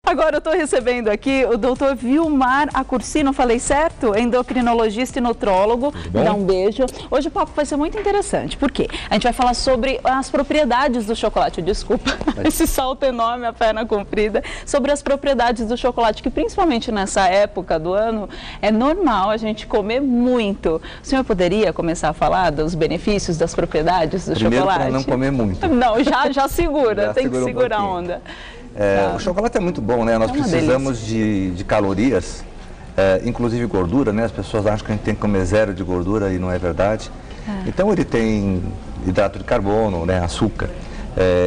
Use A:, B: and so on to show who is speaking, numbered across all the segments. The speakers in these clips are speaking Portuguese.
A: Agora eu estou recebendo aqui o doutor Vilmar Acurcino, falei certo? Endocrinologista e nutrólogo. Dá um beijo. Hoje o papo vai ser muito interessante, porque a gente vai falar sobre as propriedades do chocolate. Desculpa, esse salto enorme, a perna comprida. Sobre as propriedades do chocolate, que principalmente nessa época do ano é normal a gente comer muito. O senhor poderia começar a falar dos benefícios, das propriedades do chocolate?
B: Para não comer muito.
A: Não, já segura, tem que segurar a onda.
B: O chocolate é muito bom, né? Nós precisamos de calorias, inclusive gordura, né? As pessoas acham que a gente tem que comer zero de gordura e não é verdade. Então ele tem hidrato de carbono, né? Açúcar,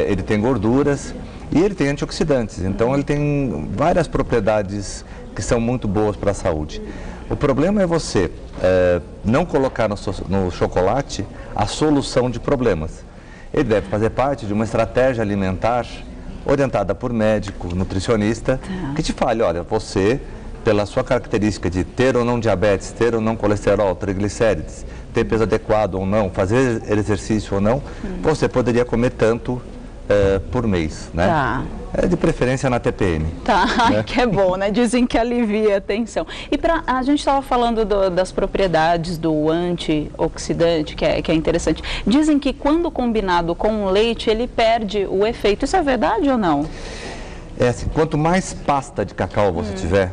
B: ele tem gorduras e ele tem antioxidantes. Então ele tem várias propriedades que são muito boas para a saúde. O problema é você não colocar no chocolate a solução de problemas. Ele deve fazer parte de uma estratégia alimentar orientada por médico, nutricionista, que te fale, olha, você, pela sua característica de ter ou não diabetes, ter ou não colesterol, triglicérides, ter peso adequado ou não, fazer exercício ou não, você poderia comer tanto por mês, né? De preferência na TPM.
A: Né? Que é bom, né? Dizem que alivia a tensão. E a gente estava falando das propriedades do antioxidante, que é interessante. Dizem que quando combinado com o leite, ele perde o efeito. Isso é verdade ou não?
B: É assim, quanto mais pasta de cacau você tiver,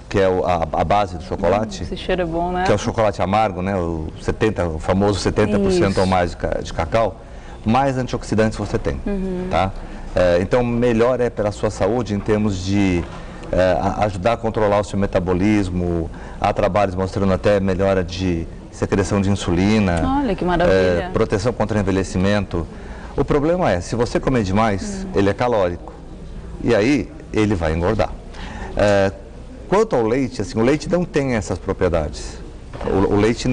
B: que é a base do chocolate,
A: esse cheiro é bom, né?
B: Que é o chocolate amargo, né? O famoso 70% ou mais de cacau, mais antioxidantes você tem, tá? Então, melhor é para a sua saúde em termos de ajudar a controlar o seu metabolismo. Há trabalhos mostrando até melhora de secreção de insulina.
A: Olha que maravilha.
B: Proteção contra envelhecimento. O problema é, se você comer demais, ele é calórico. E aí, ele vai engordar. Quanto ao leite, assim, o leite não tem essas propriedades. O leite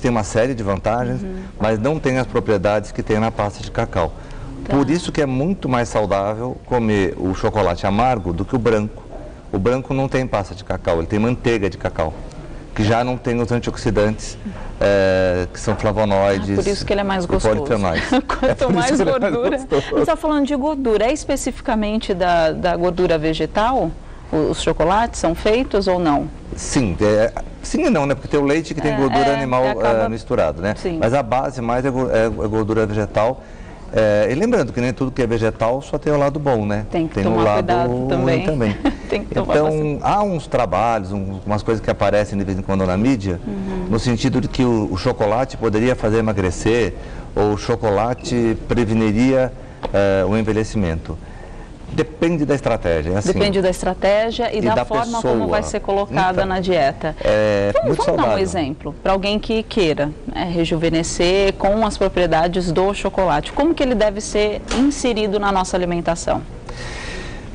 B: tem uma série de vantagens, mas não tem as propriedades que tem na pasta de cacau. Por isso que é muito mais saudável comer o chocolate amargo do que o branco. O branco não tem pasta de cacau, ele tem manteiga de cacau, que já não tem os antioxidantes, que são flavonoides.
A: Por isso que ele é mais gostoso.
B: Polifenóis.
A: Quanto mais gordura. Você está falando de gordura, é especificamente da gordura vegetal? Os chocolates são feitos ou não?
B: Sim, sim e não, né? Porque tem o leite que tem gordura animal misturado, né?
A: Sim.
B: Mas a base mais é gordura vegetal. E lembrando que nem tudo que é vegetal só tem o lado bom, né?
A: Tem que
B: tem
A: tomar
B: o lado
A: cuidado também. Tem que tomar
B: então, há uns trabalhos, umas coisas que aparecem de vez em quando na mídia, no sentido de que o chocolate poderia fazer emagrecer, ou o chocolate preveniria o envelhecimento. Depende da estratégia. Assim,
A: depende da estratégia e da forma pessoa. Como vai ser colocada na dieta. Vamos dar um exemplo para alguém que queira rejuvenescer com as propriedades do chocolate. Como que ele deve ser inserido na nossa alimentação?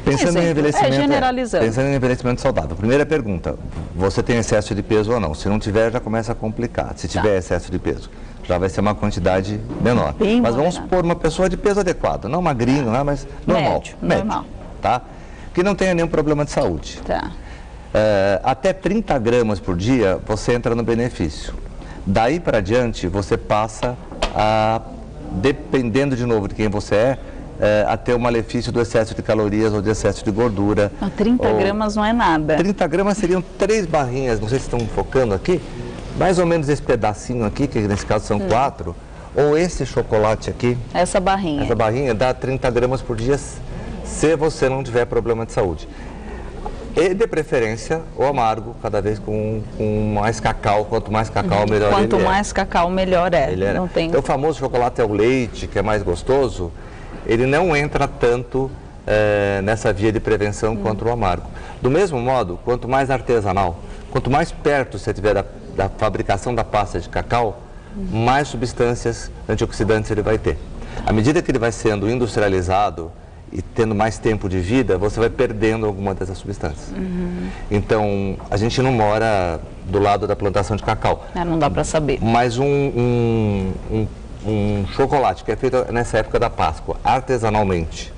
B: Pensando em envelhecimento,
A: generalizando.
B: Pensando em envelhecimento saudável. Primeira pergunta, você tem excesso de peso ou não? Se não tiver, já começa a complicar. Se tiver excesso de peso, já vai ser uma quantidade menor. Mas vamos supor uma pessoa de peso adequado, não magrinho, mas normal. Médio, tá? Que não tenha nenhum problema de saúde. Até 30 gramas por dia, você entra no benefício. Daí para diante, você passa a, dependendo de novo de quem você a ter o malefício do excesso de calorias ou de excesso de gordura.
A: 30 gramas não é nada.
B: 30 gramas seriam 3 barrinhas, não sei se estão focando aqui, mais ou menos esse pedacinho aqui, que nesse caso são 4, ou esse chocolate aqui. Essa barrinha dá 30 gramas por dia se você não tiver problema de saúde. E de preferência o amargo, cada vez com mais cacau, quanto mais cacau melhor ele é.
A: Quanto mais cacau melhor é. Não tem...
B: Então, o famoso chocolate ao leite, que é mais gostoso, ele não entra tanto nessa via de prevenção quanto o amargo. Do mesmo modo, quanto mais artesanal, quanto mais perto você tiver da fabricação da pasta de cacau, mais substâncias antioxidantes ele vai ter. À medida que ele vai sendo industrializado e tendo mais tempo de vida, você vai perdendo alguma dessas substâncias. Então, a gente não mora do lado da plantação de cacau.
A: Não dá para saber.
B: Mas um chocolate que é feito nessa época da Páscoa, artesanalmente,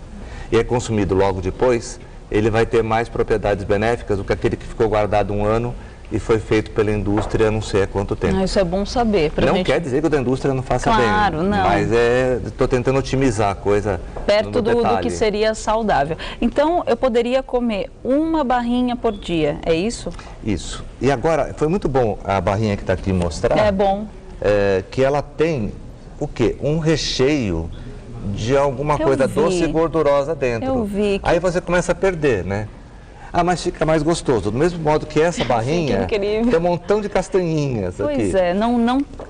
B: e é consumido logo depois, ele vai ter mais propriedades benéficas do que aquele que ficou guardado um ano e foi feito pela indústria não sei há quanto tempo.
A: Isso é bom saber.
B: Não quer dizer que o da indústria não faça bem.
A: Claro, não.
B: Mas estou tentando otimizar a coisa
A: perto do que seria saudável. Então, eu poderia comer uma barrinha por dia, é isso?
B: Isso. E agora, foi muito bom a barrinha que está aqui mostrar.
A: É bom.
B: Que ela tem o quê? Um recheio de alguma coisa doce e gordurosa dentro.
A: Eu vi.
B: Aí você começa a perder, né? Ah, mas fica mais gostoso. Do mesmo modo que essa barrinha, tem um montão de castanhinhas aqui.
A: Pois é,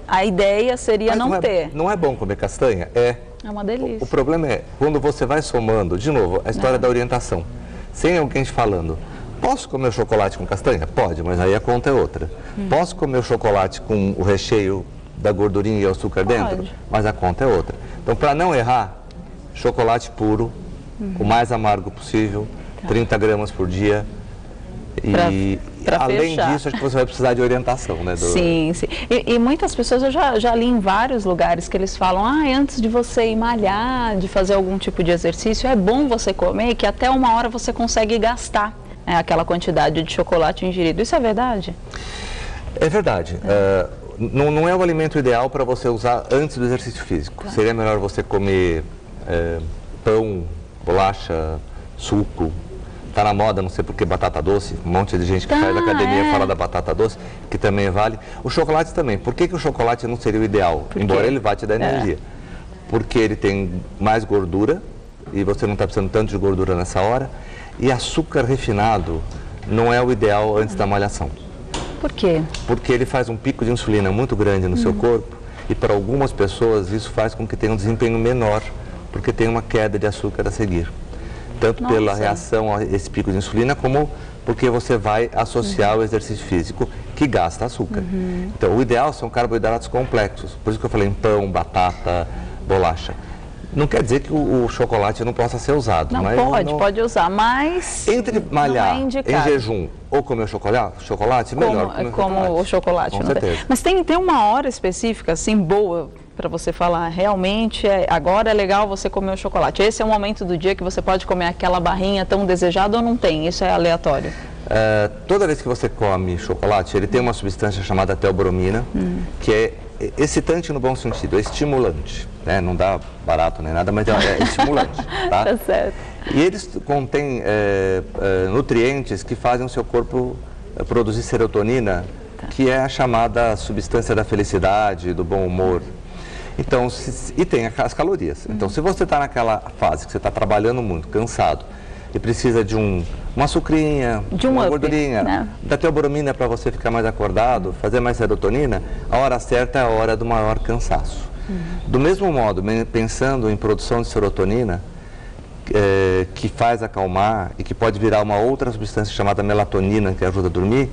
A: a ideia seria não ter.
B: Não é bom comer castanha? É.
A: É uma delícia.
B: O problema é, quando você vai somando, de novo, a história da orientação. Sem alguém te falando, posso comer chocolate com castanha? Pode, mas aí a conta é outra. Posso comer o chocolate com o recheio da gordurinha e o açúcar dentro? Mas a conta é outra. Então, para não errar, chocolate puro, o mais amargo possível, 30 gramas por dia. E além disso, acho que você vai precisar de orientação, né?
A: Sim, sim. E muitas pessoas, eu já li em vários lugares que eles falam, antes de você ir malhar, de fazer algum tipo de exercício, é bom você comer, que até 1 hora você consegue gastar aquela quantidade de chocolate ingerido. Isso é verdade?
B: É verdade. Não é o alimento ideal para você usar antes do exercício físico. Seria melhor você comer pão, bolacha, suco. Está na moda, não sei por que, batata doce. Um monte de gente que faz academia fala da batata doce, que também vale. O chocolate também. Por que o chocolate não seria o ideal? Embora ele vá te dar energia. Porque ele tem mais gordura, e você não está precisando tanto de gordura nessa hora. E açúcar refinado não é o ideal antes da malhação.
A: Por quê?
B: Porque ele faz um pico de insulina muito grande no seu corpo, e para algumas pessoas isso faz com que tenha um desempenho menor, porque tem uma queda de açúcar a seguir. Tanto pela reação a esse pico de insulina, como porque você vai associar o exercício físico que gasta açúcar. Então, o ideal são carboidratos complexos. Por isso que eu falei em pão, batata, bolacha. Não quer dizer que o chocolate não possa ser usado.
A: Não, pode usar, mas
B: entre malhar em jejum ou comer chocolate, melhor
A: como o chocolate.
B: Com certeza.
A: Mas tem uma hora específica, assim, boa, para você falar, realmente, agora é legal você comer o chocolate. Esse é o momento do dia que você pode comer aquela barrinha tão desejada ou não tem? Isso é aleatório?
B: Toda vez que você come chocolate, ele tem uma substância chamada teobromina, que é excitante no bom sentido, é estimulante. Né? Não dá barato nem nada, mas é estimulante. Tá?
A: Tá certo.
B: E eles contêm nutrientes que fazem o seu corpo produzir serotonina, que é a chamada substância da felicidade, do bom humor. Então, e tem as calorias. Então, se você está naquela fase que você está trabalhando muito, cansado, e precisa de uma sucrinha, uma gordurinha, né? Da teobromina para você ficar mais acordado, fazer mais serotonina, a hora certa é a hora do maior cansaço. Do mesmo modo, pensando em produção de serotonina, que faz acalmar e que pode virar uma outra substância chamada melatonina, que ajuda a dormir,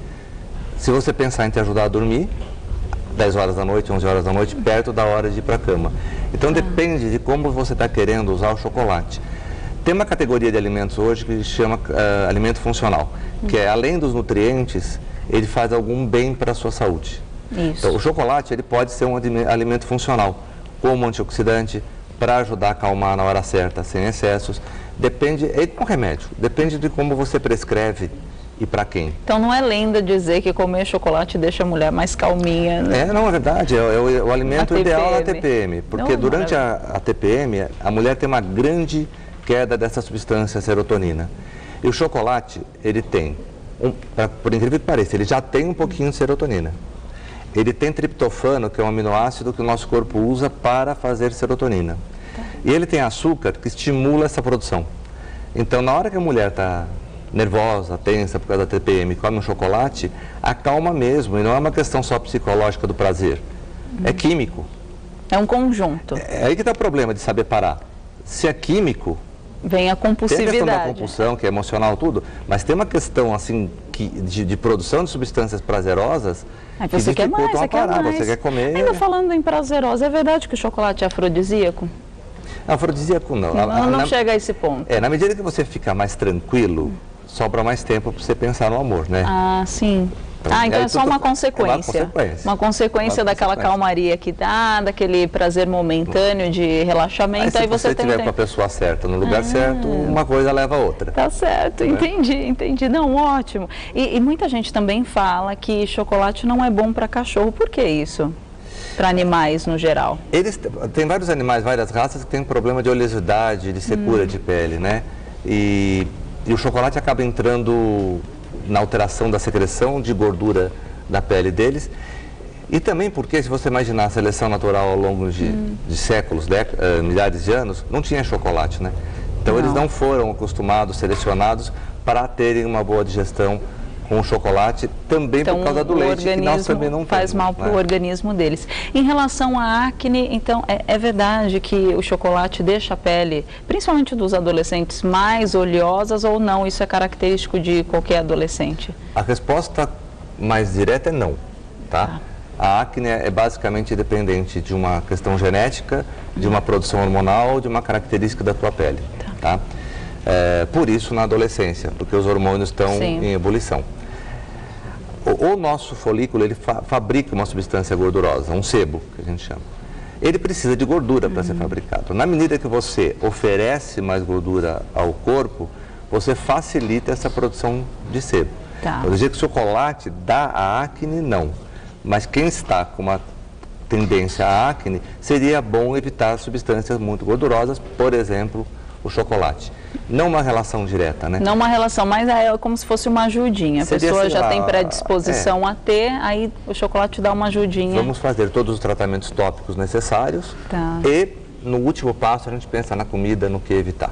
B: se você pensar em te ajudar a dormir, 10 horas da noite, 11 horas da noite, perto da hora de ir para a cama. Então depende de como você está querendo usar o chocolate. Tem uma categoria de alimentos hoje que se chama alimento funcional, que é, além dos nutrientes, ele faz algum bem para a sua saúde.
A: Isso.
B: Então, o chocolate ele pode ser um alimento funcional, como antioxidante, para ajudar a acalmar na hora certa, sem excessos. Depende, é um remédio, depende de como você prescreve e para quem.
A: Então não é lenda dizer que comer chocolate deixa a mulher mais calminha, né?
B: Não, é verdade, é o alimento ideal na TPM, porque durante a TPM a mulher tem uma grande queda dessa substância serotonina. E o chocolate, ele tem, por incrível que pareça, ele já tem um pouquinho de serotonina. Ele tem triptofano, que é um aminoácido que o nosso corpo usa para fazer serotonina. E ele tem açúcar que estimula essa produção. Então, na hora que a mulher está nervosa, tensa por causa da TPM, come um chocolate, acalma mesmo. E não é uma questão só psicológica do prazer. É químico.
A: É um conjunto.
B: É aí que está o problema de saber parar. Se é químico,
A: vem a compulsividade.
B: Tem a questão da compulsão, que é emocional, tudo, mas tem uma questão assim de produção de substâncias prazerosas.
A: Aí você quer mais, você quer mais.
B: Você quer comer.
A: Ainda falando em prazerosa, é verdade que o chocolate é afrodisíaco?
B: Afrodisíaco não.
A: Não chega a esse ponto.
B: Na medida que você fica mais tranquilo, sobra mais tempo para você pensar no amor, né?
A: Ah, sim. Então é só uma consequência. Uma consequência daquela calmaria que dá, daquele prazer momentâneo de relaxamento.
B: Aí você estiver com a pessoa certa, no lugar certo, uma coisa leva a outra.
A: Tá certo, entendi. Não, ótimo. E muita gente também fala que chocolate não é bom para cachorro. Por que isso? Para animais no geral?
B: Tem vários animais, várias raças que têm problema de oleosidade, de secura de pele, né? E o chocolate acaba entrando na alteração da secreção de gordura da pele deles. E também porque, se você imaginar a seleção natural ao longo de séculos, milhares de anos, não tinha chocolate, né? Então eles não foram acostumados, selecionados para terem uma boa digestão com o chocolate, também por causa do leite, que nós também não temos.
A: Faz mal para o organismo deles. Em relação à acne, então, é verdade que o chocolate deixa a pele, principalmente dos adolescentes, mais oleosas ou não? Isso é característico de qualquer adolescente?
B: A resposta mais direta é não, tá? A acne é basicamente dependente de uma questão genética, de uma produção hormonal, de uma característica da tua pele, tá? Por isso na adolescência, porque os hormônios estão em ebulição. O nosso folículo, ele fabrica uma substância gordurosa, um sebo, que a gente chama. Ele precisa de gordura para ser fabricado. Na medida que você oferece mais gordura ao corpo, você facilita essa produção de sebo. Eu dizer que o chocolate dá a acne, não. Mas quem está com uma tendência à acne, seria bom evitar substâncias muito gordurosas, por exemplo, o chocolate. Não uma relação direta, né?
A: Não uma relação, mas é como se fosse uma ajudinha. A pessoa já tem predisposição a ter, aí o chocolate dá uma ajudinha.
B: Vamos fazer todos os tratamentos tópicos necessários e no último passo a gente pensa na comida, no que evitar.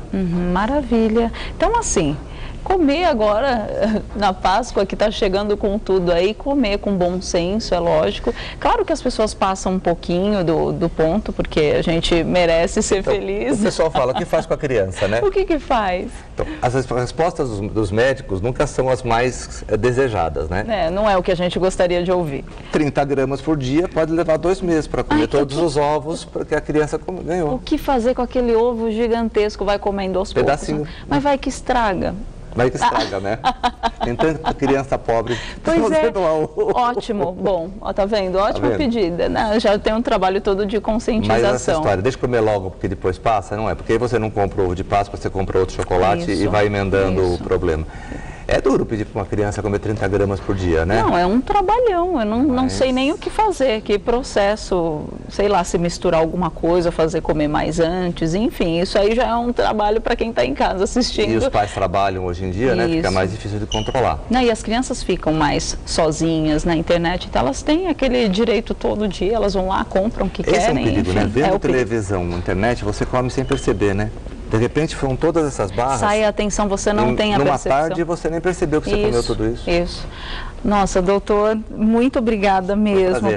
A: Maravilha. Então assim, comer agora, na Páscoa, que está chegando com tudo aí, comer com bom senso, é lógico. Claro que as pessoas passam um pouquinho do ponto, porque a gente merece ser feliz.
B: O pessoal fala, o que faz com a criança, né?
A: O que faz?
B: Então, as respostas dos médicos nunca são as mais desejadas, né?
A: Não é o que a gente gostaria de ouvir.
B: 30 gramas por dia pode levar 2 meses para comer todos os ovos, porque a criança ganhou.
A: O que fazer com aquele ovo gigantesco? Vai comendo aos
B: pedacinho.
A: Poucos, mas vai que estraga.
B: Vai que estraga, né? Tem tanta criança pobre.
A: Pois é, ótimo, bom, tá vendo? Ótima pedida, né? Já tem um trabalho todo de conscientização.
B: Mas essa história, deixa eu comer logo porque depois passa, não é? Porque aí você não compra ovo de Páscoa, você compra outro chocolate e vai emendando o problema. É duro pedir para uma criança comer 30 gramas por dia, né?
A: Não, é um trabalhão, eu não sei nem o que fazer, que processo, sei lá, se misturar alguma coisa, fazer comer mais antes, enfim, isso aí já é um trabalho para quem está em casa assistindo.
B: E os pais trabalham hoje em dia, né? Fica mais difícil de controlar.
A: E as crianças ficam mais sozinhas na internet, então elas têm aquele direito todo dia, elas vão lá, compram o que querem.
B: Esse é um perigo,
A: enfim,
B: né? Vendo televisão, internet, você come sem perceber, né? De repente foram todas essas barras.
A: Sai a atenção, você não tem a percepção.
B: Numa tarde você nem percebeu que você comeu tudo isso.
A: Isso. Nossa, doutor, muito obrigada mesmo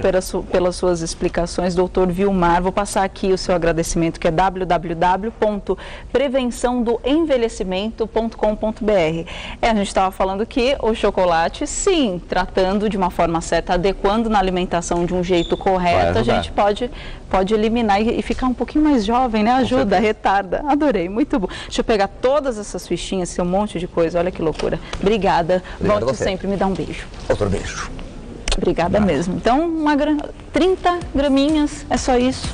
A: pelas suas explicações. Doutor Vilmar, vou passar aqui o seu agradecimento, que é www.prevençãodoenvelhecimento.com.br. A gente estava falando que o chocolate, sim, tratando de uma forma certa, adequando na alimentação de um jeito correto, a gente pode eliminar e ficar um pouquinho mais jovem, né? Ajuda, retarda. Adorei, muito bom. Deixa eu pegar todas essas fichinhas, esse monte de coisa, olha que loucura. Obrigada. Volte sempre, me dá um beijo.
B: Outro beijo.
A: Obrigada mesmo. Então, 30 graminhas, é só isso.